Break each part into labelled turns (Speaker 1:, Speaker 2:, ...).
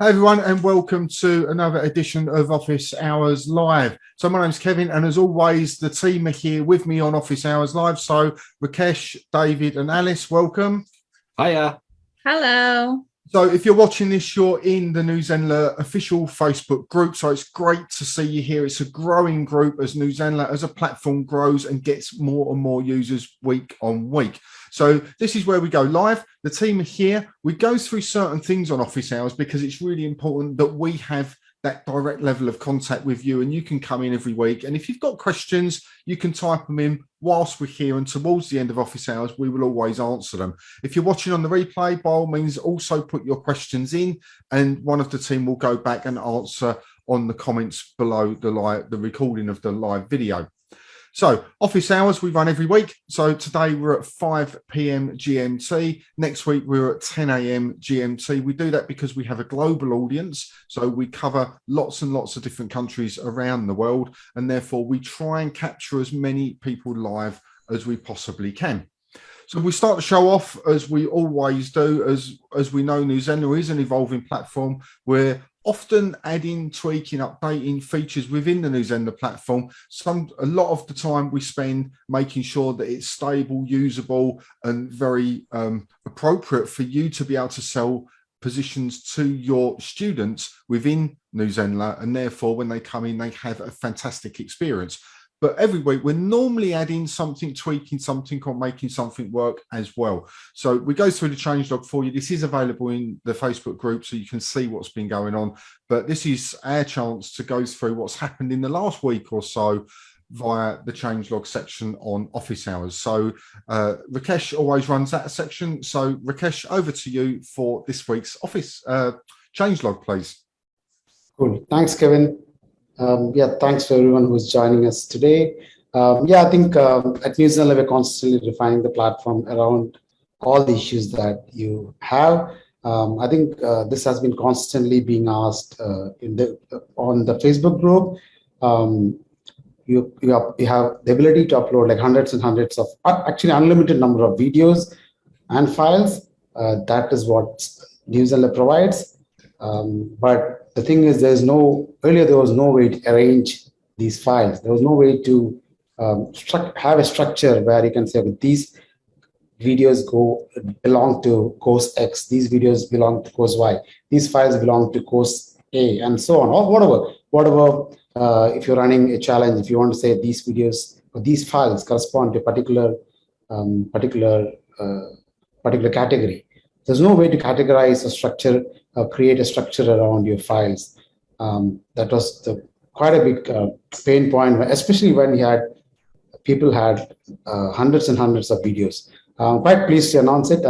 Speaker 1: Hey everyone, and welcome to another edition of Office Hours Live. So my name's Kevin, and as always, the team are here with me on Office Hours Live. So Rakesh, David, and Alice, welcome.
Speaker 2: Hiya.
Speaker 3: Hello.
Speaker 1: So if you're watching this, you're in the New Zenler official Facebook group. So it's great to see you here. It's a growing group as New Zenler, as a platform grows and gets more and more users week on week. So this is where we go live. The team are here. We go through certain things on Office Hours because it's really important that we have that direct level of contact with you, and you can come in every week. And if you've got questions, you can type them in whilst we're here, and towards the end of Office Hours, we will always answer them. If you're watching on the replay, by all means, also put your questions in, and one of the team will go back and answer on the comments below the recording of the live video. So Office Hours we run every week. So today we're at 5 p.m. GMT. Next week we're at 10 a.m. GMT. We do that because we have a global audience. So we cover lots and lots of different countries around the world. And therefore we try and capture as many people live as we possibly can. So we start the show off as we always do. As we know, New Zenler is an evolving platform. We're often adding, tweaking, updating features within the New Zenler platform. A lot of the time we spend making sure that it's stable, usable, and very appropriate for you to be able to sell positions to your students within New Zenler, and therefore when they come in, they have a fantastic experience. But every week we're normally adding something, tweaking something, or making something work as well. So we go through the changelog for you. This is available in the Facebook group, so you can see what's been going on. But this is our chance to go through what's happened in the last week or so via the changelog section on Office Hours. So Rakesh always runs that section. So Rakesh, over to you for this week's Office changelog, please.
Speaker 4: Cool. Thanks, Kevin. Thanks for everyone who's joining us today. I think at New Zenler, we're constantly refining the platform around all the issues that you have. I think this has been constantly being asked on the Facebook group. You have the ability to upload like hundreds and hundreds of, actually unlimited number of videos and files. That is what New Zenler provides. But the thing is, earlier there was no way to arrange these files. There was no way to have a structure where you can say, okay, these videos belong to course X, these videos belong to course Y, these files belong to course A, and so on, or whatever. If you're running a challenge, if you want to say these videos or these files correspond to a particular category, there's no way to categorize a structure, create a structure around your files. That was quite a big pain point, especially when people had hundreds and hundreds of videos. I'm quite pleased to announce it.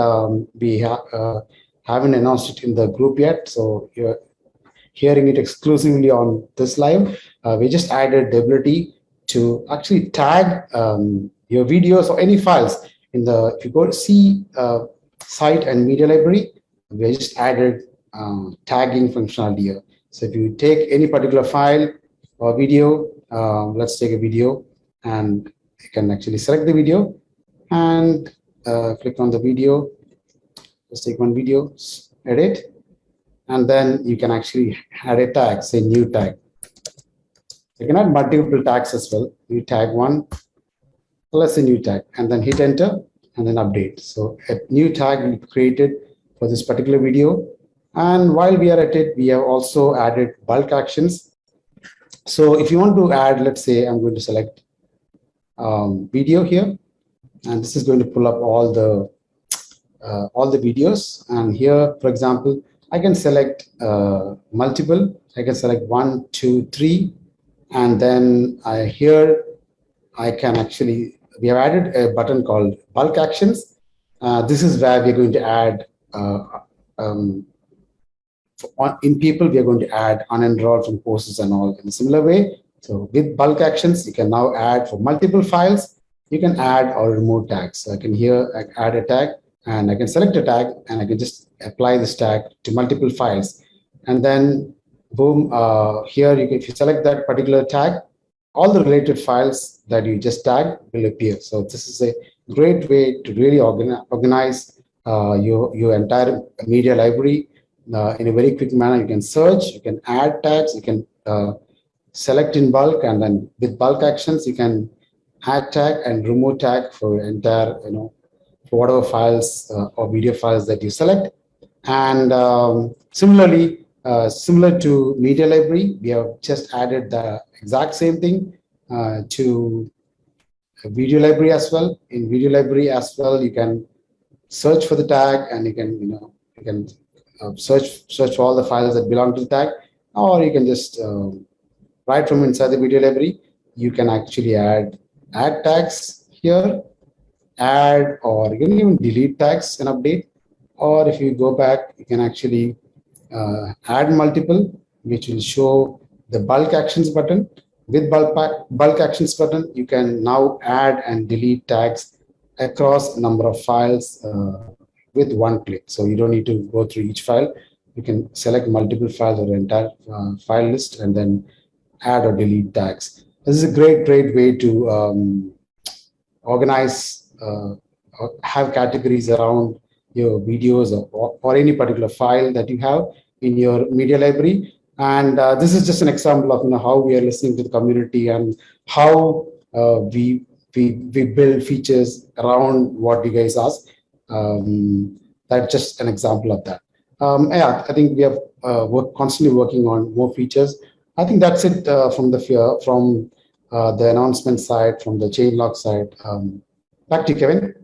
Speaker 4: We haven't announced it in the group yet, so you're hearing it exclusively on this live. We just added the ability to actually tag your videos or any files if you go to see site and media library, we just added tagging functionality here. So if you take any particular file or video, let's take a video, and you can actually select the video and click on the video. Just take one video, edit, and then you can actually add a tag, say new tag. You can add multiple tags as well. You tag one, plus a new tag, and then hit enter, and then update. So a new tag will be created for this particular video. And while we are at it, we have also added bulk actions. So if you want to add, let's say I'm going to select video here, and this is going to pull up all the videos. And here, for example, I can select multiple. I can select 1, 2, 3, and then here I can actually, we have added a button called bulk actions. This is where we're going to add in people, we are going to add unenrolled from courses and all in a similar way. So with bulk actions, you can now add for multiple files, you can add or remove tags. So I can here add a tag, and I can select a tag, and I can just apply this tag to multiple files. And then boom, here if you select that particular tag, all the related files that you just tagged will appear. So this is a great way to really organize your entire media library in a very quick manner. You can search, you can add tags, you can select in bulk, and then with bulk actions, you can add tag and remove tag for entire, for whatever files or video files that you select. And similarly, similar to media library, we have just added the exact same thing to video library as well. In video library as well, you can search for the tag, and you can, search for all the files that belong to the tag, or you can just right from inside the video library, you can actually add tags here, add, or you can even delete tags and update. Or if you go back, you can actually add multiple, which will show the bulk actions button. With bulk actions button, you can now add and delete tags across a number of files with one click. So you don't need to go through each file. You can select multiple files or entire file list and then add or delete tags. This is a great way to organize, have categories around your videos or any particular file that you have in your media library. And this is just an example of how we are listening to the community and how we build features around what you guys ask. That's just an example of that. Yeah, I think we have constantly working on more features. I think that's it from the announcement side, from the Changelog side. Back to you, Kevin.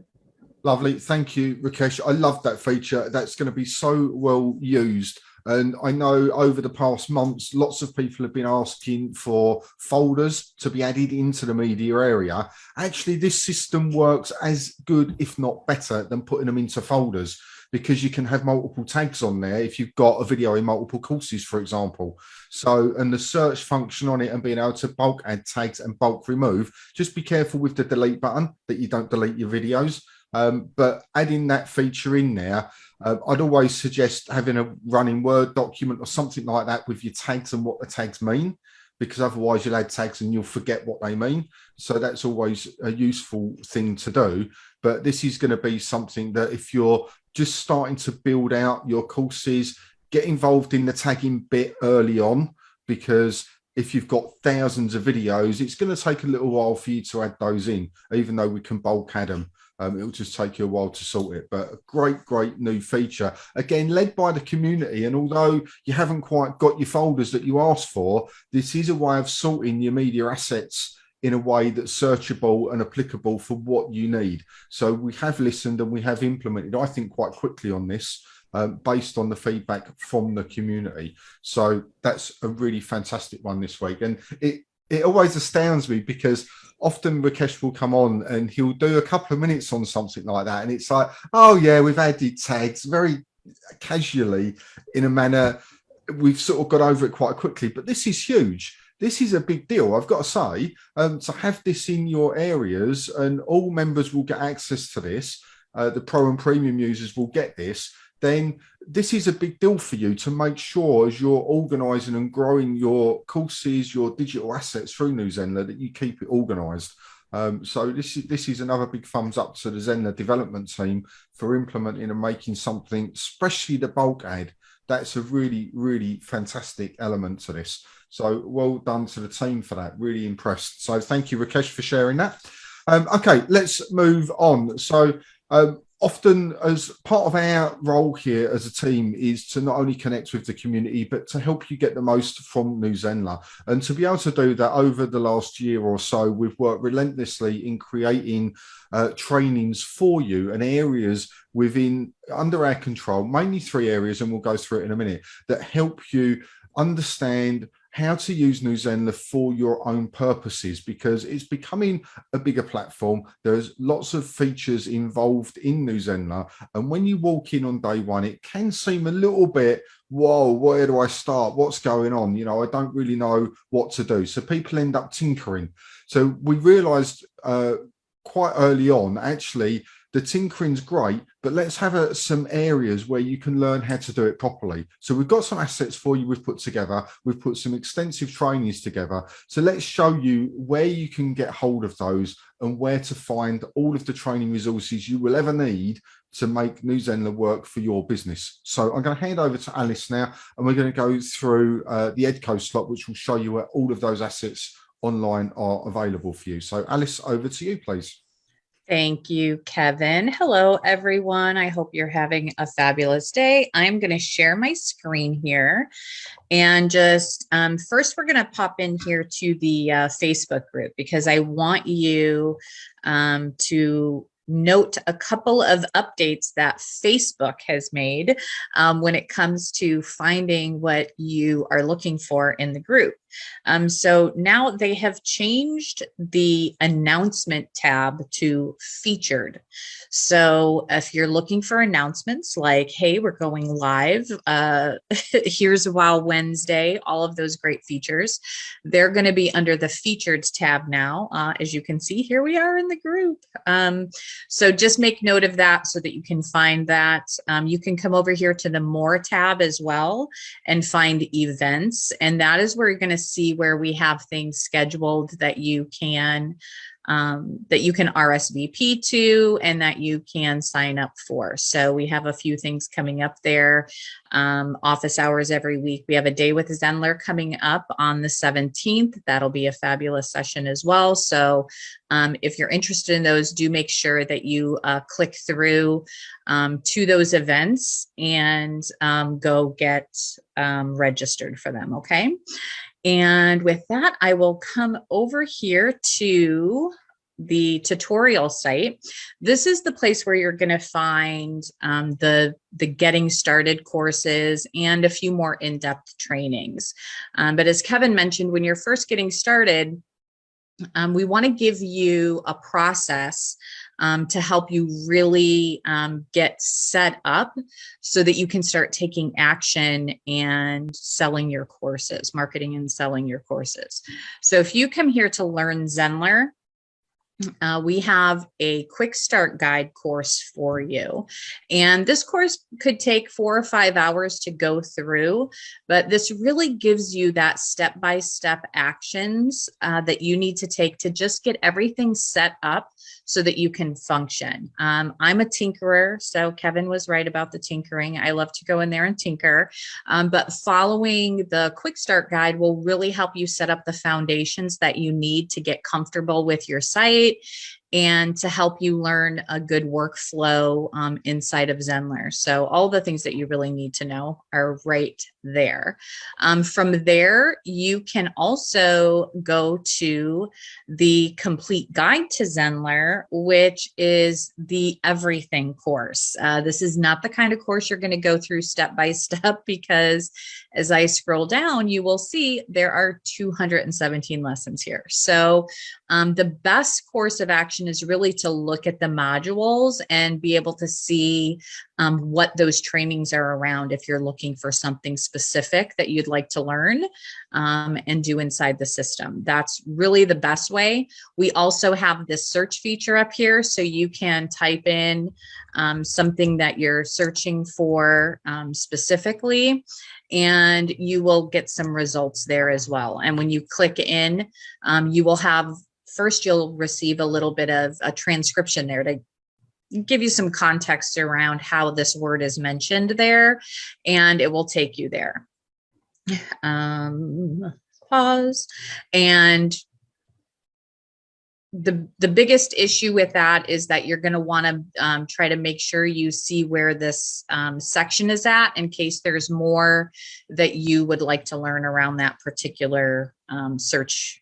Speaker 1: Lovely. Thank you, Rakesh. I love that feature. That's going to be so well used. And I know over the past months, lots of people have been asking for folders to be added into the media area. Actually, this system works as good, if not better, than putting them into folders, because you can have multiple tags on there if you've got a video in multiple courses, for example. So, and the search function on it and being able to bulk add tags and bulk remove, just be careful with the delete button that you don't delete your videos. But adding that feature in there, I'd always suggest having a running Word document or something like that with your tags and what the tags mean, because otherwise you'll add tags and you'll forget what they mean. So that's always a useful thing to do. But this is going to be something that if you're just starting to build out your courses, get involved in the tagging bit early on, because if you've got thousands of videos, it's going to take a little while for you to add those in, even though we can bulk add them. It'll just take you a while to sort it, but a great new feature. Again, led by the community. And although you haven't quite got your folders that you asked for, this is a way of sorting your media assets in a way that's searchable and applicable for what you need. So we have listened and we have implemented, I think, quite quickly on this, based on the feedback from the community. So that's a really fantastic one this week. And it always astounds me, because often Rakesh will come on and he'll do a couple of minutes on something like that. And it's like, oh yeah, we've added tags very casually in a manner. We've sort of got over it quite quickly, but this is huge. This is a big deal, I've got to say, to have this in your areas, and all members will get access to this. The Pro and Premium users will get this. Then this is a big deal for you to make sure, as you're organising and growing your courses, your digital assets through Zenler, that you keep it organised. So this is another big thumbs up to the Zenler development team for implementing and making something, especially the bulk ad. That's a really fantastic element to this. So well done to the team for that. Really impressed. So thank you, Rakesh, for sharing that. Okay, let's move on. So often, as part of our role here as a team, is to not only connect with the community, but to help you get the most from Zenler. And to be able to do that over the last year or so, we've worked relentlessly in creating trainings for you and areas under our control, mainly 3 areas, and we'll go through it in a minute, that help you understand how to use Zenler for your own purposes, because it's becoming a bigger platform. There's lots of features involved in Zenler, and when you walk in on day one, it can seem a little bit, whoa, where do I start? What's going on? I don't really know what to do. So people end up tinkering. So we realized quite early on, actually, the tinkering's great, but let's have some areas where you can learn how to do it properly. So we've got some assets for you we've put together. We've put some extensive trainings together. So let's show you where you can get hold of those and where to find all of the training resources you will ever need to make New Zenler work for your business. So I'm going to hand over to Alice now, and we're going to go through the Edco slot, which will show you where all of those assets online are available for you. So Alice, over to you, please.
Speaker 2: Thank you, Kevin. Hello, everyone. I hope you're having a fabulous day. I'm going to share my screen here. And just first, we're going to pop in here to the Facebook group, because I want you to note a couple of updates that Facebook has made when it comes to finding what you are looking for in the group. So now they have changed the announcement tab to featured. So if you're looking for announcements like, hey, we're going live, here's Wow Wednesday, all of those great features, they're going to be under the featured tab now. As you can see, here we are in the group. So just make note of that so that you can find that. You can come over here to the More tab as well and find events. And that is where you're going to see where we have things scheduled that you can RSVP to and that you can sign up for. So we have a few things coming up there. Office hours every week. We have a day with Zenler coming up on the 17th. That'll be a fabulous session as well. So if you're interested in those, do make sure that you click through to those events and go get registered for them. Okay. And with that, I will come over here to the tutorial site. This is the place where you're going to find the getting started courses and a few more in-depth trainings. But as Kevin mentioned, when you're first getting started, we want to give you a process to help you really get set up so that you can start taking action and selling your courses, marketing and selling your courses. So if you come here to learn Zenler, we have a quick start guide course for you. And this course could take 4 or 5 hours to go through, but this really gives you that step-by-step actions that you need to take to just get everything set up so that you can function. I'm a tinkerer, so Kevin was right about the tinkering. I love to go in there and tinker, but following the quick start guide will really help you set up the foundations that you need to get comfortable with your site and to help you learn a good workflow inside of Zenler. So all the things that you really need to know are right there. From there, you can also go to the complete guide to Zenler, which is the everything course. This is not the kind of course you're going to go through step by step, because as I scroll down, you will see there are 217 lessons here. So the best course of action is really to look at the modules and be able to see what those trainings are around if you're looking for something specific that you'd like to learn and do inside the system. That's really the best way. We also have this search feature up here, so you can type in something that you're searching for specifically, and you will get some results there as well. And when you click in, you will have, first you'll receive a little bit of a transcription there to give you some context around how this word is mentioned there, and it will take you there. Pause. And the biggest issue with that is that you're going to want to try to make sure you see where this section is at in case there's more that you would like to learn around that particular search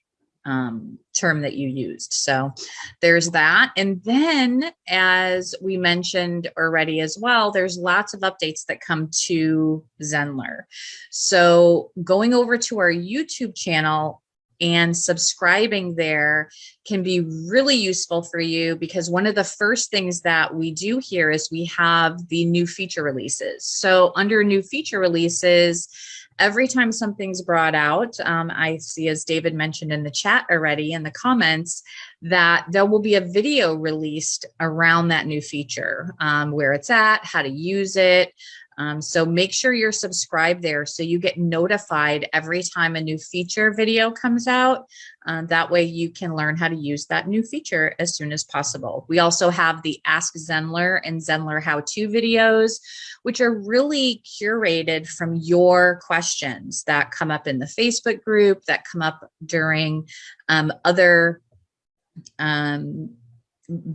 Speaker 2: term that you used. So there's that. And then, as we mentioned already as well, there's lots of updates that come to Zenler. So going over to our YouTube channel and subscribing there can be really useful for you, because one of the first things that we do here is we have the new feature releases. So under new feature releases, every time something's brought out, I see, as David mentioned in the chat already in the comments, that there will be a video released around that new feature, where it's at, how to use it. So make sure you're subscribed there so you get notified every time a new feature video comes out. That way you can learn how to use that new feature as soon as possible. We also have the Ask Zendler and Zendler how-to videos, which are really curated from your questions that come up in the Facebook group, that come up during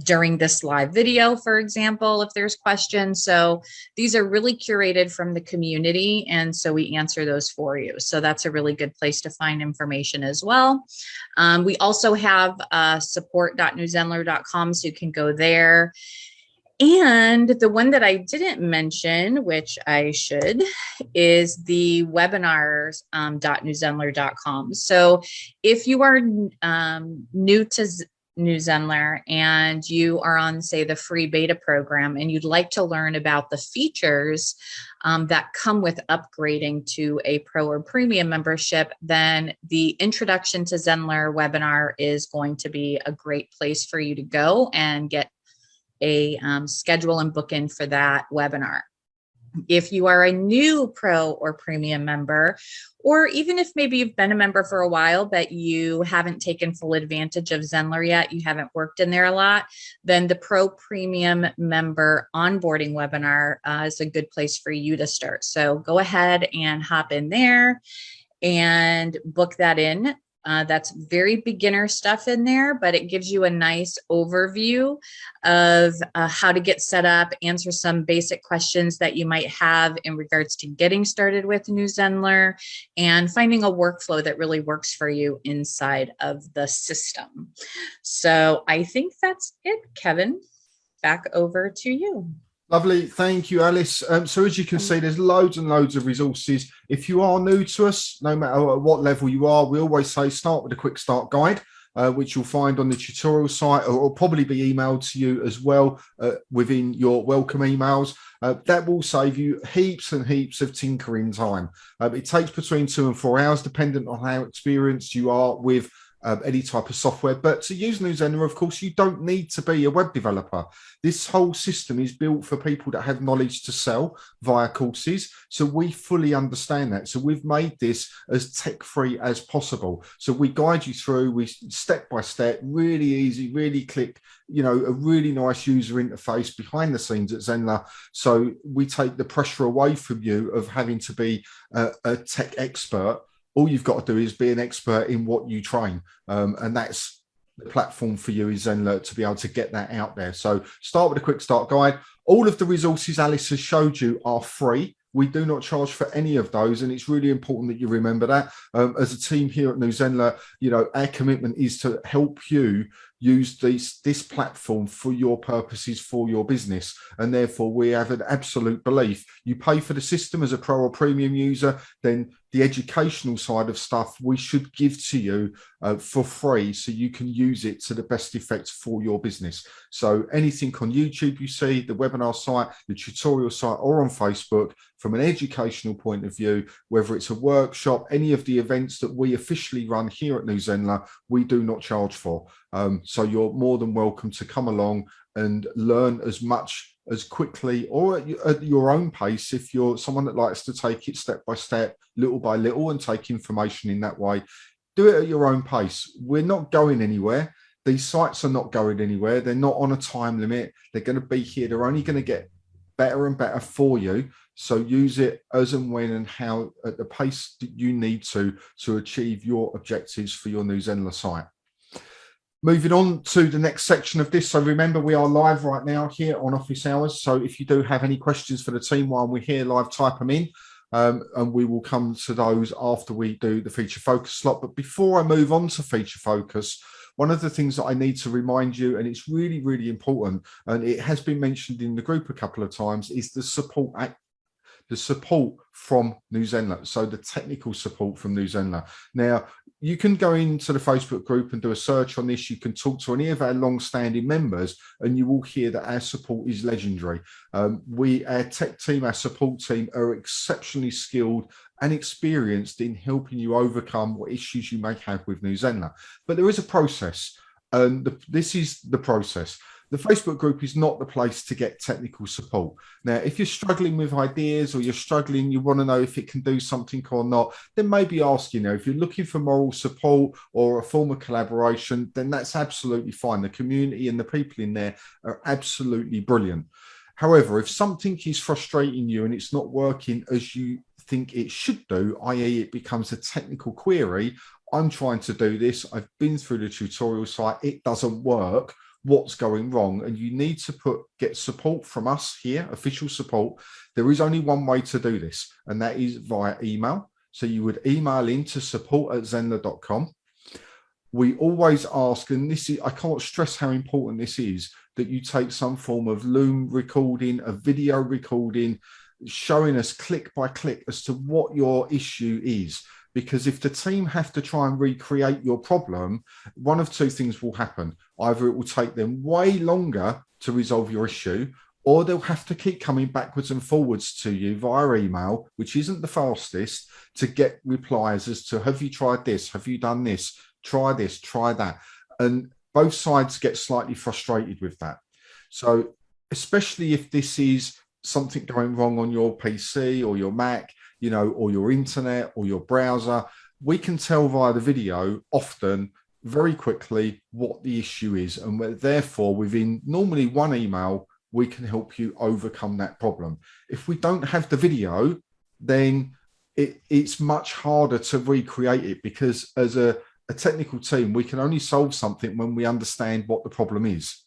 Speaker 2: during this live video, for example, if there's questions. So these are really curated from the community, and so we answer those for you. So that's a really good place to find information as well. We also have support.newzenler.com, so you can go there. And the one that I didn't mention, which I should, is the webinars.newzenler.com. So if you are new to New Zenler and you are on, say, the free beta program, and you'd like to learn about the features that come with upgrading to a pro or premium membership, then the Introduction to Zenler webinar is going to be a great place for you to go and get a schedule and book in for that webinar. If you are a new pro or premium member, or even if maybe you've been a member for a while, but you haven't taken full advantage of Zenler yet, you haven't worked in there a lot, then the pro premium member onboarding webinar is a good place for you to start. So go ahead and hop in there and book that in. That's very beginner stuff in there, but it gives you a nice overview of how to get set up, answer some basic questions that you might have in regards to getting started with New Zenler, and finding a workflow that really works for you inside of the system. So I think that's it, Kevin. Back over to you.
Speaker 1: Lovely. Thank you, Alice. So as you can see, there's loads and loads of resources. If you are new to us, no matter what level you are, we always say start with a quick start guide, which you'll find on the tutorial site, or will probably be emailed to you as well within your welcome emails. That will save you heaps and heaps of tinkering time. It takes between 2 and 4 hours, depending on how experienced you are with any type of software. But to use New Zenler, of course, you don't need to be a web developer. This whole system is built for people that have knowledge to sell via courses. So we fully understand that. So we've made this as tech-free as possible. So we guide you through, we step by step, really easy, really click, you know, a really nice user interface behind the scenes at Zenler. So we take the pressure away from you of having to be a tech expert. All you've got to do is be an expert in what you train. And that's the platform for you, is Zenler, to be able to get that out there. So start with a quick start guide. All of the resources Alice has showed you are free. We do not charge for any of those, and it's really important that you remember that. As a team here at New Zenler, you know, our commitment is to help you use this platform for your purposes, for your business, and therefore we have an absolute belief. You pay for the system as a pro or premium user, then the educational side of stuff we should give to you for free, so you can use it to the best effect for your business. So anything on YouTube you see, the webinar site, the tutorial site, or on Facebook, from an educational point of view, whether it's a workshop, any of the events that we officially run here at New Zenler, we do not charge for. So you're more than welcome to come along and learn as much as quickly or at your own pace. If you're someone that likes to take it step by step, little by little, and take information in that way, do it at your own pace. We're not going anywhere. These sites are not going anywhere. They're not on a time limit. They're going to be here. They're only going to get better and better for you. So use it as and when and how, at the pace that you need to achieve your objectives for your New Zenler site. Moving on to the next section of this. So remember, we are live right now here on office hours. So if you do have any questions for the team while we're here live, type them in, and we will come to those after we do the feature focus slot. But before I move on to feature focus, one of the things that I need to remind you, and it's really, really important, and it has been mentioned in the group a couple of times, is the support from New Zenler. So the technical support from New Zenler. Now, you can go into the Facebook group and do a search on this. You can talk to any of our long-standing members, and you will hear that our support is legendary. Our tech team, our support team, are exceptionally skilled and experienced in helping you overcome what issues you may have with New Zenler. But there is a process. And this is the process. The Facebook group is not the place to get technical support. Now, if you're struggling with ideas or you're struggling, you want to know if it can do something or not, then maybe ask, if you're looking for moral support or a form of collaboration, then that's absolutely fine. The community and the people in there are absolutely brilliant. However, if something is frustrating you and it's not working as you think it should do, i.e. it becomes a technical query, I'm trying to do this, I've been through the tutorial site, it doesn't work, what's going wrong? And you need to get support from us here, official support. There is only one way to do this, and that is via email. So you would email into support@zenler.com. We always ask, and I can't stress how important this is, that you take some form of Loom recording, a video recording, showing us click by click as to what your issue is. Because if the team have to try and recreate your problem, one of two things will happen. Either it will take them way longer to resolve your issue, or they'll have to keep coming backwards and forwards to you via email, which isn't the fastest, to get replies as to, have you tried this? Have you done this? Try this, try that. And both sides get slightly frustrated with that. So especially if this is something going wrong on your PC or your Mac, or your internet or your browser, we can tell via the video often very quickly what the issue is. And therefore, within normally one email, we can help you overcome that problem. If we don't have the video, then it's much harder to recreate it, because as a technical team, we can only solve something when we understand what the problem is.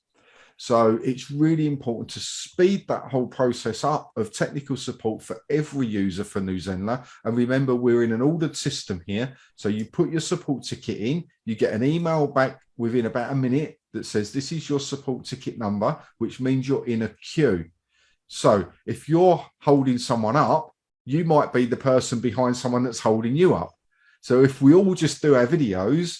Speaker 1: So it's really important to speed that whole process up of technical support for every user for New Zenler. And remember, we're in an ordered system here. So you put your support ticket in, you get an email back within about a minute that says, this is your support ticket number, which means you're in a queue. So if you're holding someone up, you might be the person behind someone that's holding you up. So if we all just do our videos,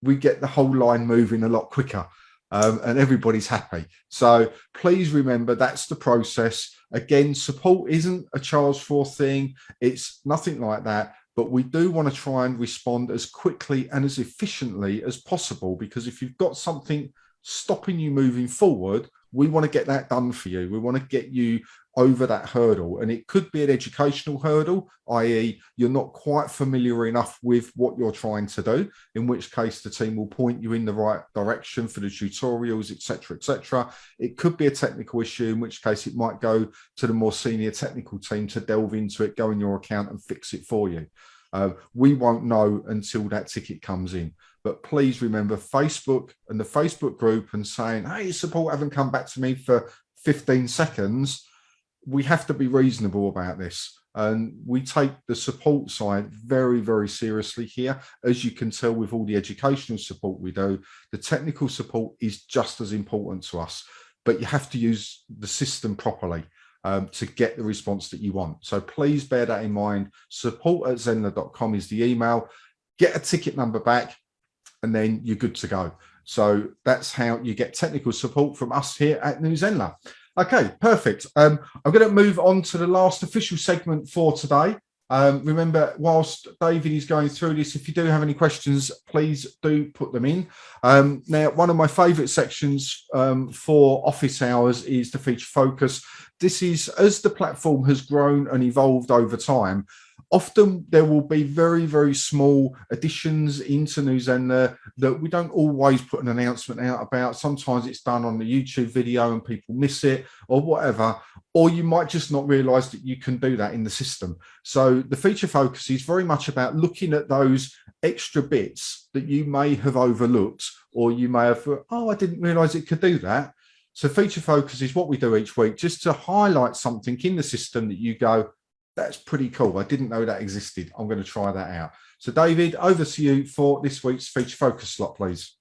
Speaker 1: we get the whole line moving a lot quicker. And everybody's happy. So please remember, that's the process. Again, support isn't a charge for thing. It's nothing like that. But we do want to try and respond as quickly and as efficiently as possible, because if you've got something stopping you moving forward, we want to get that done for you. We want to get you over that hurdle. And it could be an educational hurdle, i.e. you're not quite familiar enough with what you're trying to do, in which case the team will point you in the right direction for the tutorials, etc., etc. It could be a technical issue, in which case it might go to the more senior technical team to delve into it, go in your account and fix it for you. We won't know until that ticket comes in. But please remember, Facebook and the Facebook group and saying, hey, support haven't come back to me for 15 seconds. We have to be reasonable about this. And we take the support side very, very seriously here. As you can tell with all the educational support we do, the technical support is just as important to us. But you have to use the system properly to get the response that you want. So please bear that in mind. Support@zenler.com is the email. Get a ticket number back, and then you're good to go. So that's how you get technical support from us here at New Zenler. Okay, perfect. I'm going to move on to the last official segment for today. Remember, whilst David is going through this, if you do have any questions, please do put them in. Now, one of my favourite sections for office hours is the feature focus. This is, as the platform has grown and evolved over time, often there will be very, very small additions into New Zenler that we don't always put an announcement out about. Sometimes it's done on the YouTube video and people miss it or whatever, or you might just not realize that you can do that in the system. So the feature focus is very much about looking at those extra bits that you may have overlooked, or you may have, oh, I didn't realize it could do that. So feature focus is what we do each week, just to highlight something in the system that you go, that's pretty cool. I didn't know that existed. I'm going to try that out. So David, over to you for this week's feature focus slot, please.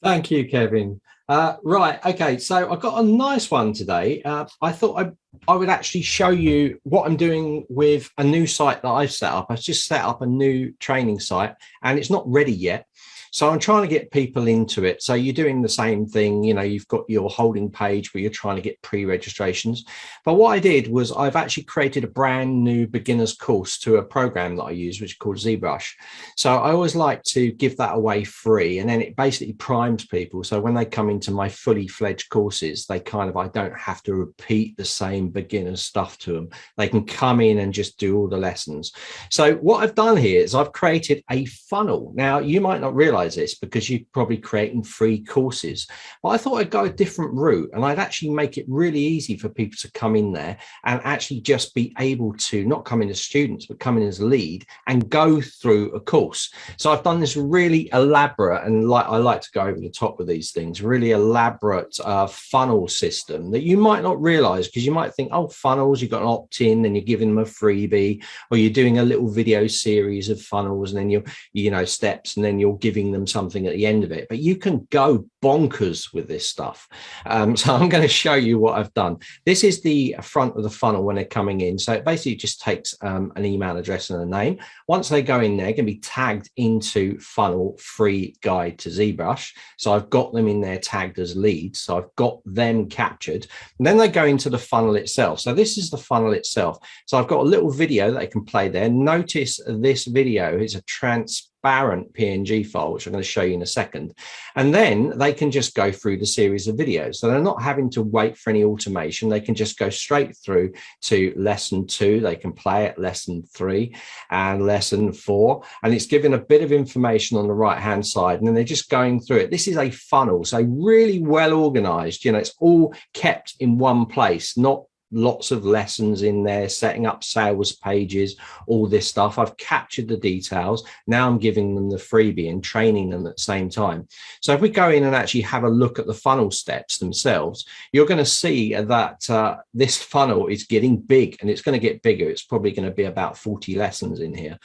Speaker 3: Thank you, Kevin. Right. Okay. So I've got a nice one today. I thought I would actually show you what I'm doing with a new site that I've set up. I've just set up a new training site and it's not ready yet. So I'm trying to get people into it. So you're doing the same thing. You know, you've got your holding page where you're trying to get pre-registrations. But what I did was I've actually created a brand new beginner's course to a program that I use, which is called ZBrush. So I always like to give that away free, and then it basically primes people. So when they come into my fully fledged courses, I don't have to repeat the same beginner stuff to them. They can come in and just do all the lessons. So what I've done here is I've created a funnel. Now, you might not realize this because you're probably creating free courses, but I thought I'd go a different route, and I'd actually make it really easy for people to come in there and actually just be able to not come in as students, but come in as lead and go through a course. So I've done this really elaborate, and I like to go over the top with these things, really elaborate funnel system that you might not realize, because you might think, oh, funnels, you've got an opt-in and you're giving them a freebie, or you're doing a little video series of funnels and then steps, and then you're giving them something at the end of it. But you can go bonkers with this stuff. So I'm going to show you what I've done. This is the front of the funnel when they're coming in. So it basically just takes an email address and a name. Once they go in there, going to be tagged into funnel free guide to ZBrush. So I've got them in there tagged as leads. So I've got them captured. And then they go into the funnel itself. So this is the funnel itself. So I've got a little video that I can play there. Notice this video is a transparent PNG file, which I'm going to show you in a second. And then they can just go through the series of videos. So they're not having to wait for any automation. They can just go straight through to lesson 2. They can play at lesson 3 and lesson 4. And it's giving a bit of information on the right-hand side. And then they're just going through it. This is a funnel. So really well organized. It's all kept in one place, not lots of lessons in there, setting up sales pages, all this stuff. I've captured the details. Now I'm giving them the freebie and training them at the same time. So if we go in and actually have a look at the funnel steps themselves, you're going to see that this funnel is getting big, and it's going to get bigger. It's probably going to be about 40 lessons in here.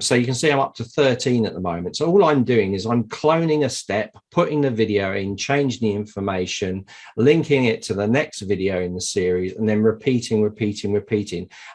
Speaker 3: So you can see I'm up to 13 at the moment. So all I'm doing is I'm cloning a step, putting the video in, changing the information, linking it to the next video in the series, and then repeating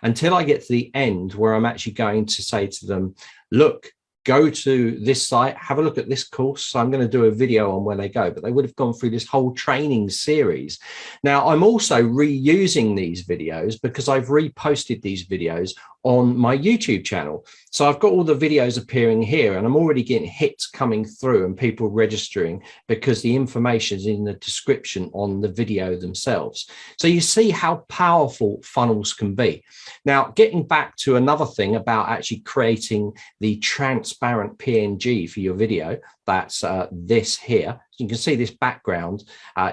Speaker 3: until I get to the end where I'm actually going to say to them, look, go to this site, have a look at this course. So I'm going to do a video on where they go, but they would have gone through this whole training series. Now, I'm also reusing these videos because I've reposted these videos on my YouTube channel. So I've got all the videos appearing here, and I'm already getting hits coming through and people registering because the information is in the description on the video themselves. So you see how powerful funnels can be. Now, getting back to another thing about actually creating the transparent PNG for your video, that's this here. You can see this background.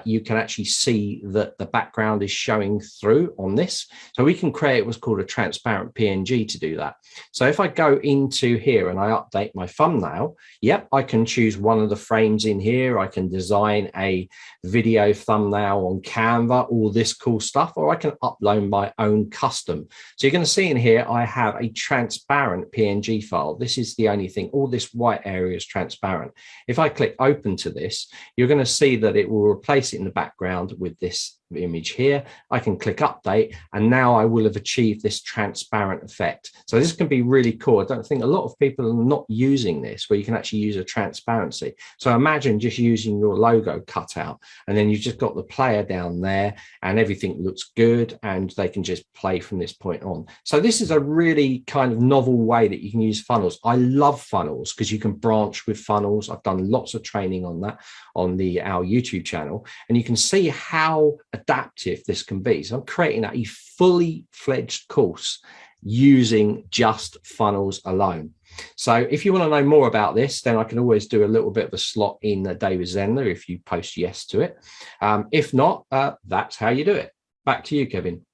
Speaker 3: You can actually see that the background is showing through on this. So we can create what's called a transparent PNG to do that. So if I go into here and I update my thumbnail, yep, I can choose one of the frames in here. I can design a video thumbnail on Canva, all this cool stuff, or I can upload my own custom. So you're going to see in here, I have a transparent PNG file. This is the only thing. All this white area is transparent. If I click open to this, you're going to see that it will replace it in the background with this image here. I can click update, and now I will have achieved this transparent effect. So this can be really cool. I don't think a lot of people are not using this, where you can actually use a transparency. So imagine just using your logo cutout, and then you've just got the player down there and everything looks good, and they can just play from this point on. So this is a really kind of novel way that you can use funnels. I love funnels because you can branch with funnels. I've done lots of training on that on our YouTube channel, and you can see how adaptive this can be. So I'm creating a fully fledged course using just funnels alone. So if you want to know more about this, then I can always do a little bit of a slot in a day with Zenler if you post yes to it. If not, that's how you do it. Back to you, Kevin.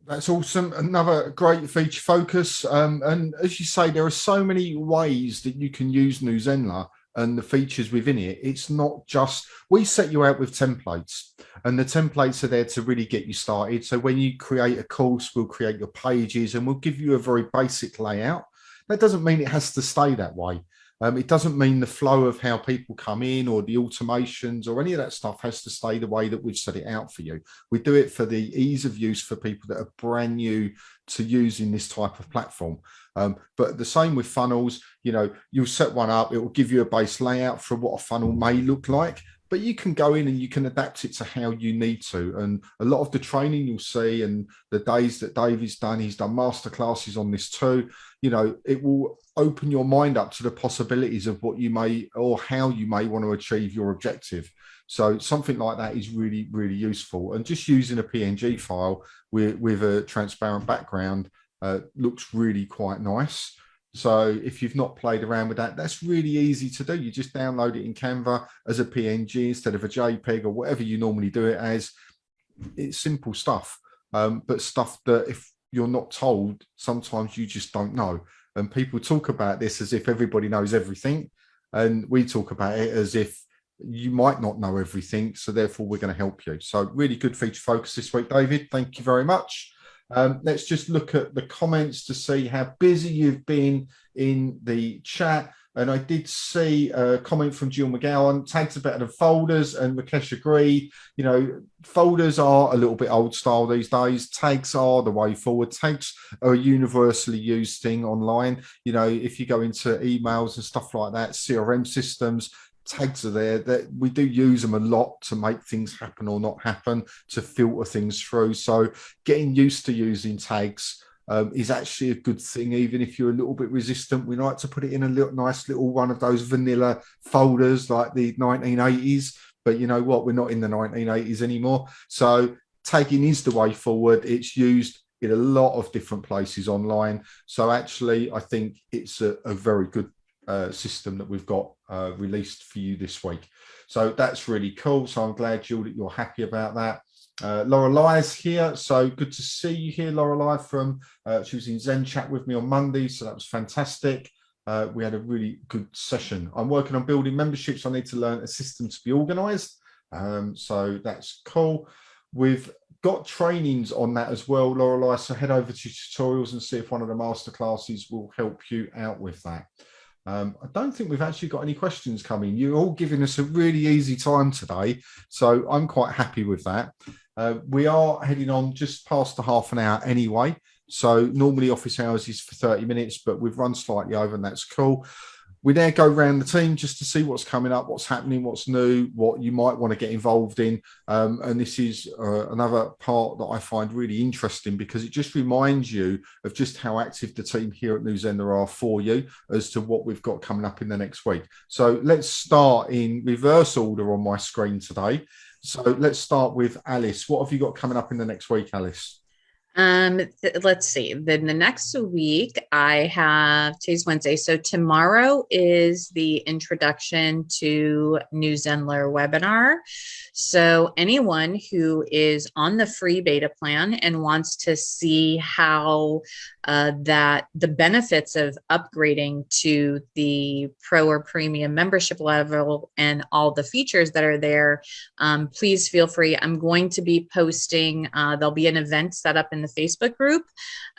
Speaker 1: That's awesome. Another great feature focus. And as you say, there are so many ways that you can use New Zenler and the features within it. It's not just, we set you out with templates, and the templates are there to really get you started. So when you create a course, we'll create your pages and we'll give you a very basic layout. That doesn't mean it has to stay that way. It doesn't mean the flow of how people come in or the automations or any of that stuff has to stay the way that we've set it out for you. We do it for the ease of use for people that are brand new to using this type of platform. But the same with funnels, you know, you'll set one up, it will give you a base layout for what a funnel may look like, but you can go in and you can adapt it to how you need to. And a lot of the training you'll see and the days that Dave has done, he's done masterclasses on this too, you know, it will open your mind up to the possibilities of what you may or how you may want to achieve your objective. So something like that is really, really useful. And just using a PNG file with a transparent background looks really quite nice. So if you've not played around with that, that's really easy to do. You just download it in Canva as a PNG instead of a JPEG or whatever you normally do it as. It's simple stuff, but stuff that if you're not told, sometimes you just don't know. And people talk about this as if everybody knows everything. And we talk about it as if you might not know everything. So therefore, we're going to help you. So really good feature focus this week, David. Thank you very much. Let's just look at the comments to see how busy you've been in the chat. And I did see a comment from Jill McGowan, tags are better than folders, and Rakesh agreed. You know, folders are a little bit old style these days. Tags are the way forward. Tags are a universally used thing online. You know, if you go into emails and stuff like that, CRM systems, tags are there. That we do use them a lot to make things happen or not happen, to filter things through. So getting used to using tags is actually a good thing, even if you're a little bit resistant. We like to put it in a nice little one of those vanilla folders like the 1980s, but you know what, we're not in the 1980s anymore. So tagging is the way forward. It's used in a lot of different places online. So actually, I think it's a very good system that we've got released for you this week. So that's really cool. So I'm glad, Jill, that you're happy about that. Lorelai's here, so good to see you here, Lorelai. From she was in Zen chat with me on Monday, so that was fantastic. We had a really good session. I'm working on building memberships. I need to learn a system to be organized, so that's cool. We've got trainings on that as well, Lorelai, so head over to tutorials and see if one of the masterclasses will help you out with that. I don't think we've actually got any questions coming. You're all giving us a really easy time today, so I'm quite happy with that. We are heading on just past the half an hour anyway, so normally office hours is for 30 minutes, but we've run slightly over, and that's cool. We now go around the team just to see what's coming up, what's happening, what's new, what you might want to get involved in. And this is another part that I find really interesting, because it just reminds you of just how active the team here at Zenler are for you as to what we've got coming up in the next week. So let's start in reverse order on my screen today. So let's start with Alice. What have you got coming up in the next week, Alice?
Speaker 2: Let's see. Then the next week I have, today's Wednesday. So tomorrow is the introduction to Zenler webinar. So anyone who is on the free beta plan and wants to see how that the benefits of upgrading to the pro or premium membership level and all the features that are there, please feel free. I'm going to be posting, there'll be an event set up in the Facebook group,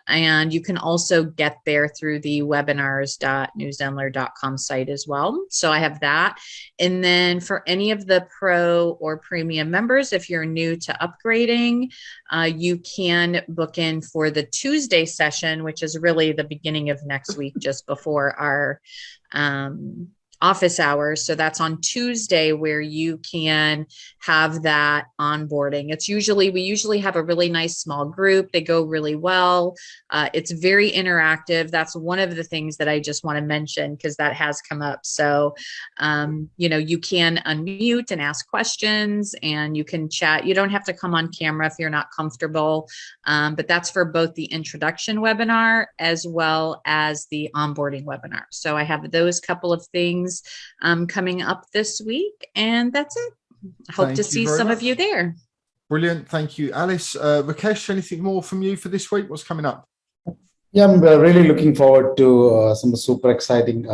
Speaker 2: and you can also get there through the webinars.newzenler.com site as well. So I have that. And then for any of the pro or premium members, if you're new to upgrading, you can book in for the Tuesday session, which is really the beginning of next week, just before our office hours. So that's on Tuesday, where you can have that onboarding. It's usually, we usually have a really nice small group. They go really well. It's very interactive. That's one of the things that I just want to mention, because that has come up. So, you know, you can unmute and ask questions, and you can chat. You don't have to come on camera if you're not comfortable, but that's for both the introduction webinar as well as the onboarding webinar. So I have those couple of things coming up this week, and that's it. I hope to see some of you there.
Speaker 1: Brilliant. Thank you, Alice. Rakesh, anything more from you for this week? What's coming up?
Speaker 4: Yeah, I'm really looking forward to some super exciting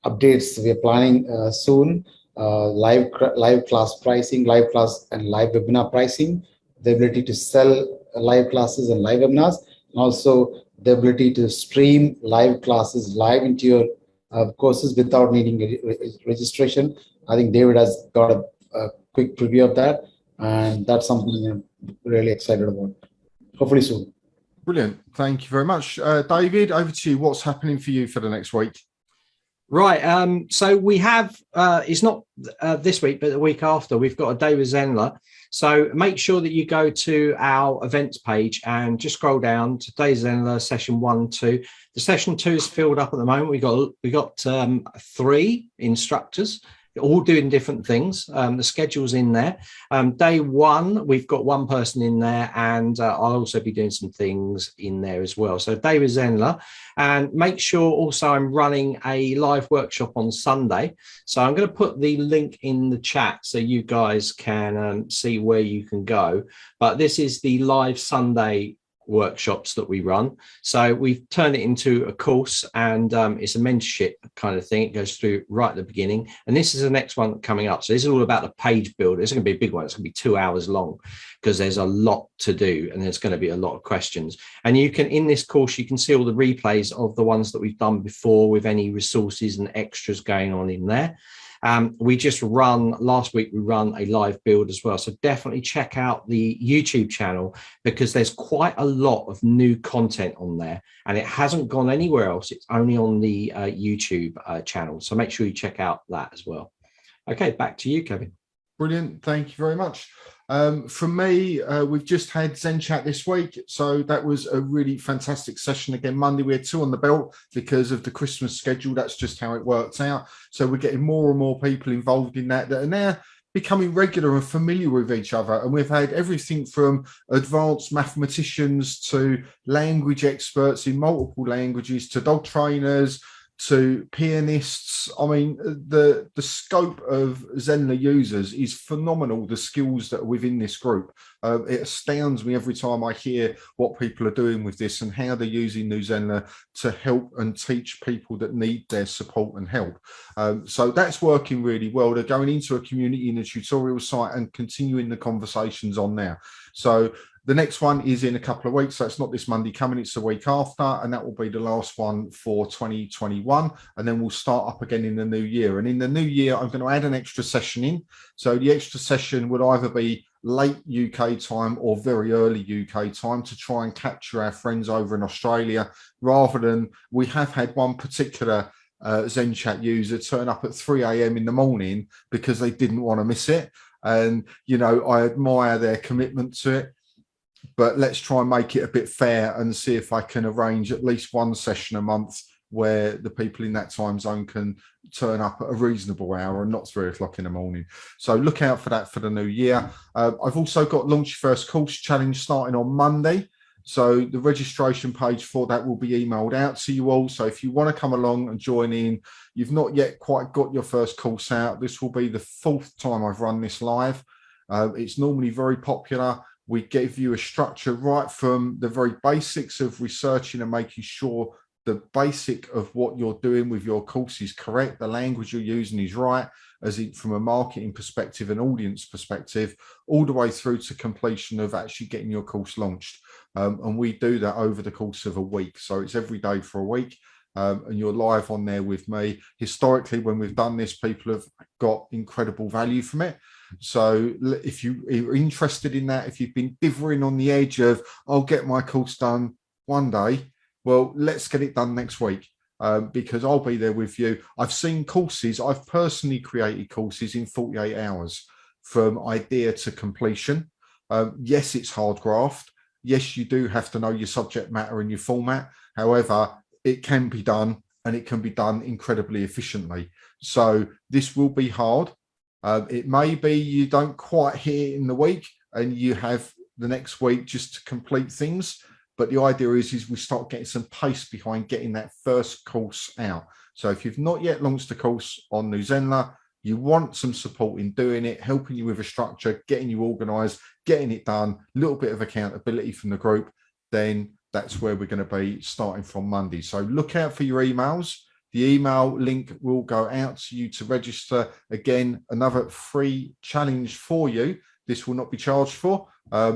Speaker 4: updates we are planning soon. Live class pricing, live class and live webinar pricing, the ability to sell live classes and live webinars, and also the ability to stream live classes live into your courses without needing registration. I think David has got a quick preview of that, and that's something I'm really excited about. Hopefully soon.
Speaker 1: Brilliant. Thank you very much. David, over to you. What's happening for you for the next week?
Speaker 3: Right. So we have, it's not this week, but the week after, we've got a day with Zenler. So make sure that you go to our events page and just scroll down to Day Zenler session 1 and 2. The session 2 is filled up at the moment. We got 3 instructors, all doing different things. The schedule's in there. Day 1, we've got 1 person in there, and I'll also be doing some things in there as well. So day with Zenler, and make sure also I'm running a live workshop on Sunday. So I'm going to put the link in the chat so you guys can see where you can go. But this is the live Sunday workshops that we run. So we've turned it into a course, and it's a mentorship kind of thing. It goes through right at the beginning, and this is the next one coming up. So this is all about the page builder. It's going to be a big one. It's going to be 2 hours long because there's a lot to do, and there's going to be a lot of questions. And you can, in this course, you can see all the replays of the ones that we've done before with any resources and extras going on in there. We just last week we run a live build as well. So definitely check out the YouTube channel, because there's quite a lot of new content on there, and it hasn't gone anywhere else. It's only on the YouTube channel. So make sure you check out that as well. Okay, back to you, Kevin.
Speaker 1: Brilliant. Thank you very much. From me, we've just had Zen Chat this week. So that was a really fantastic session. Again, Monday, we had 2 on the belt because of the Christmas schedule. That's just how it worked out. So we're getting more and more people involved in that are now becoming regular and familiar with each other. And we've had everything from advanced mathematicians to language experts in multiple languages to dog trainers to pianists. I mean, the scope of Zenler users is phenomenal, the skills that are within this group. It astounds me every time I hear what people are doing with this and how they're using New Zenler to help and teach people that need their support and help. So that's working really well. They're going into a community in a tutorial site and continuing the conversations on there. So the next one is in a couple of weeks. So it's not this Monday coming, it's the week after. And that will be the last one for 2021. And then we'll start up again in the new year. And in the new year, I'm going to add an extra session in. So the extra session would either be late UK time or very early UK time to try and capture our friends over in Australia, rather than we have had one particular Zen Chat user turn up at 3 a.m. in the morning because they didn't want to miss it. And, you know, I admire their commitment to it. But let's try and make it a bit fair and see if I can arrange at least 1 session a month where the people in that time zone can turn up at a reasonable hour and not 3 o'clock in the morning. So look out for that for the new year. I've also got Launch Your First Course Challenge starting on Monday. So the registration page for that will be emailed out to you all. So if you want to come along and join in, you've not yet quite got your first course out. This will be the 4th time I've run this live. It's normally very popular. We give you a structure right from the very basics of researching and making sure the basic of what you're doing with your course is correct, the language you're using is right, as in from a marketing perspective and audience perspective, all the way through to completion of actually getting your course launched. And we do that over the course of a week. So it's every day for a week. And you're live on there with me. Historically, when we've done this, people have got incredible value from it. So if you're interested in that, if you've been dithering on the edge of, I'll get my course done one day, well, let's get it done next week, because I'll be there with you. I've seen courses, I've personally created courses in 48 hours from idea to completion. Yes, it's hard graft. Yes, you do have to know your subject matter and your format. However, it can be done, and it can be done incredibly efficiently. So this will be hard. It may be you don't quite hit it in the week and you have the next week just to complete things. But the idea is we start getting some pace behind getting that first course out. So if you've not yet launched a course on New Zenler, you want some support in doing it, helping you with a structure, getting you organized, getting it done, a little bit of accountability from the group, then that's where we're going to be starting from Monday. So look out for your emails. The email link will go out to you to register. Again, another free challenge for you. This will not be charged for.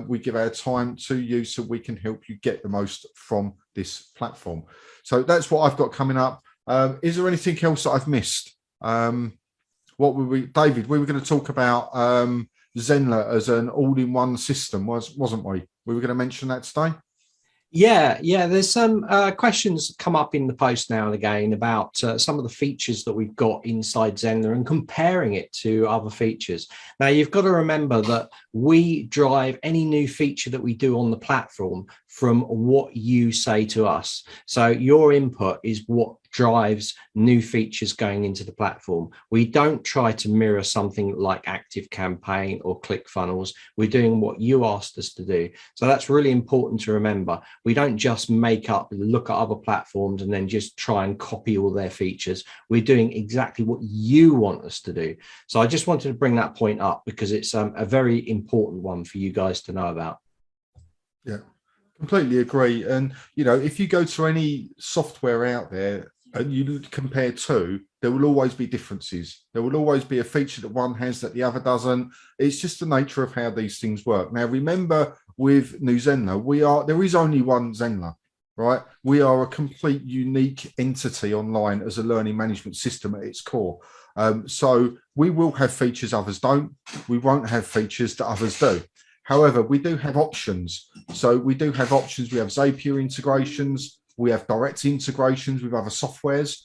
Speaker 1: We give our time to you so we can help you get the most from this platform. So that's what I've got coming up. Is there anything else that I've missed? What were we, David? We were going to talk about Zenler as an all-in-one system, wasn't we? We were going to mention that today.
Speaker 3: Yeah. There's some questions come up in the post now and again about some of the features that we've got inside Zenler and comparing it to other features. Now, you've got to remember that we drive any new feature that we do on the platform from what you say to us. So your input is what drives new features going into the platform. We don't try to mirror something like Active Campaign or ClickFunnels. We're doing what you asked us to do. So that's really important to remember. We don't just look at other platforms and then just try and copy all their features. We're doing exactly what you want us to do. So I just wanted to bring that point up because it's a very important one for you guys to know about.
Speaker 1: Yeah, completely agree. And, you know, if you go to any software out there and you compare two, there will always be differences. There will always be a feature that one has that the other doesn't. It's just the nature of how these things work. Now, remember with New Zenler, there is only one Zenler, right? We are a complete unique entity online as a learning management system at its core. So we will have features others don't. We won't have features that others do. However, we do have options. So we do have options. We have Zapier integrations. We have direct integrations with other softwares.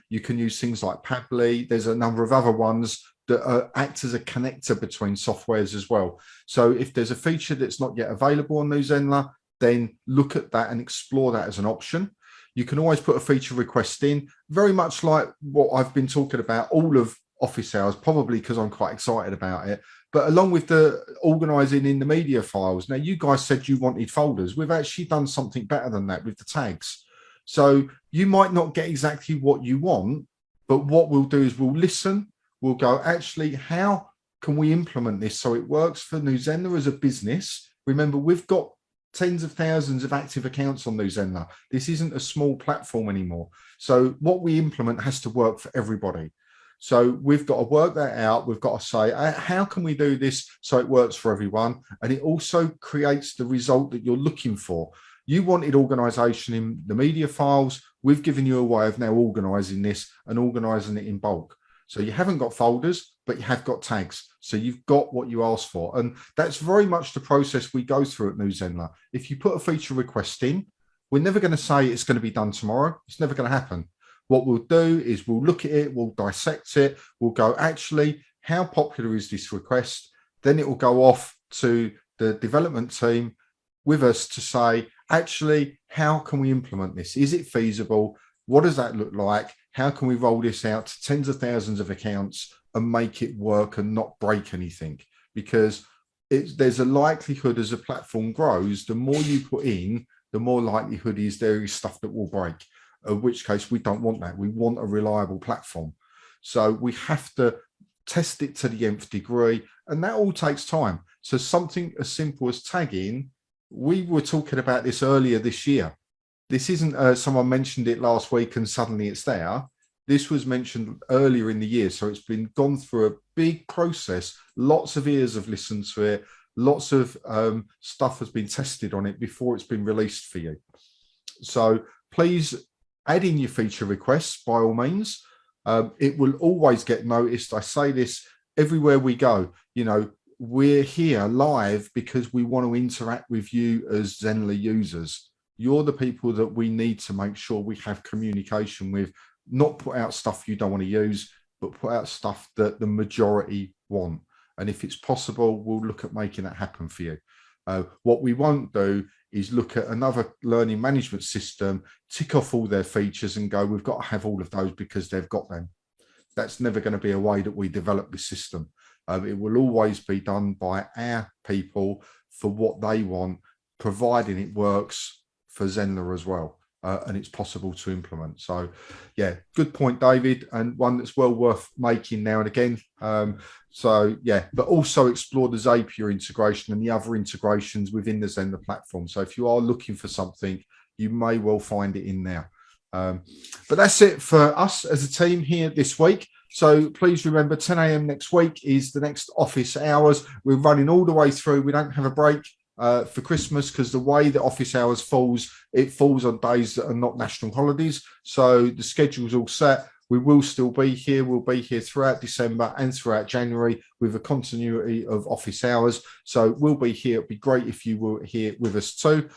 Speaker 1: You can use things like Padly. There's a number of other ones that act as a connector between softwares as well. So if there's a feature that's not yet available on New Zenler, then look at that and explore that as an option. You can always put a feature request in, very much like what I've been talking about all of office hours, probably because I'm quite excited about it. But along with the organizing in the media files, now you guys said you wanted folders. We've actually done something better than that with the tags. So you might not get exactly what you want, but what we'll do is we'll listen. We'll go, actually, how can we implement this so it works for New Zenler as a business? Remember, we've got tens of thousands of active accounts on New Zenler. This isn't a small platform anymore. So what we implement has to work for everybody. So we've got to work that out. We've got to say, how can we do this so it works for everyone? And it also creates the result that you're looking for. You wanted organization in the media files. We've given you a way of now organizing this and organizing it in bulk. So you haven't got folders, but you have got tags. So you've got what you asked for. And that's very much the process we go through at New Zenler. If you put a feature request in, we're never going to say it's going to be done tomorrow. It's never going to happen. What we'll do is we'll look at it, we'll dissect it, we'll go, actually, how popular is this request? Then it will go off to the development team with us to say, actually, how can we implement this? Is it feasible? What does that look like? How can we roll this out to tens of thousands of accounts and make it work and not break anything? Because there's a likelihood as a platform grows, the more you put in, the more likelihood is there is stuff that will break. In which case we don't want that. We want a reliable platform. So we have to test it to the nth degree, and that all takes time. So something as simple as tagging, we were talking about this earlier this year. This isn't someone mentioned it last week and suddenly it's there. This was mentioned earlier in the year. So it's been gone through a big process. Lots of ears have listened to it. Lots of stuff has been tested on it before it's been released for you. So please add in your feature requests by all means. It will always get noticed. I say this everywhere we go. You know, we're here live because we want to interact with you as Zenler users. You're the people that we need to make sure we have communication with, not put out stuff you don't want to use, but put out stuff that the majority want. And if it's possible, we'll look at making that happen for you. What we won't do is look at another learning management system, tick off all their features and go, we've got to have all of those because they've got them. That's never going to be a way that we develop this system. It will always be done by our people for what they want, providing it works for Zenler as well. And it's possible to implement. So yeah, good point, David, and one that's well worth making now and again. So yeah, but also explore the Zapier integration and the other integrations within the Zenler platform. So if you are looking for something, you may well find it in there. But that's it for us as a team here this week. So please remember 10 a.m. next week is the next office hours. We're running all the way through. We don't have a break. for Christmas, because the way that office hours falls, it falls on days that are not national holidays. So the schedule's all set. We will still be here. We'll be here throughout December and throughout January with a continuity of office hours. So we'll be here. It'd be great if you were here with us too.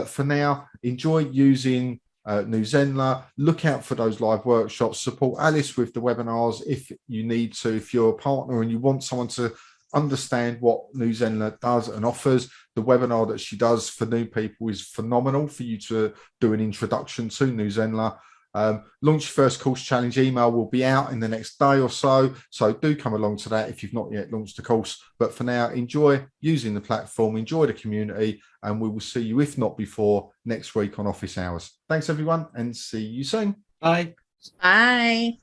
Speaker 1: For now, enjoy using New Zenler. Look out for those live workshops. Support Alice with the webinars if you need to. If you're a partner and you want someone to understand what New Zenler does and offers, the webinar that she does for new people is phenomenal for you to do an introduction to New Zenler. Launch Your First Course Challenge email will be out in the next day or so. So do come along to that if you've not yet launched the course. But for now, enjoy using the platform, enjoy the community, and we will see you, if not before, next week on Office Hours. Thanks, everyone, and see you soon.
Speaker 3: Bye.
Speaker 2: Bye.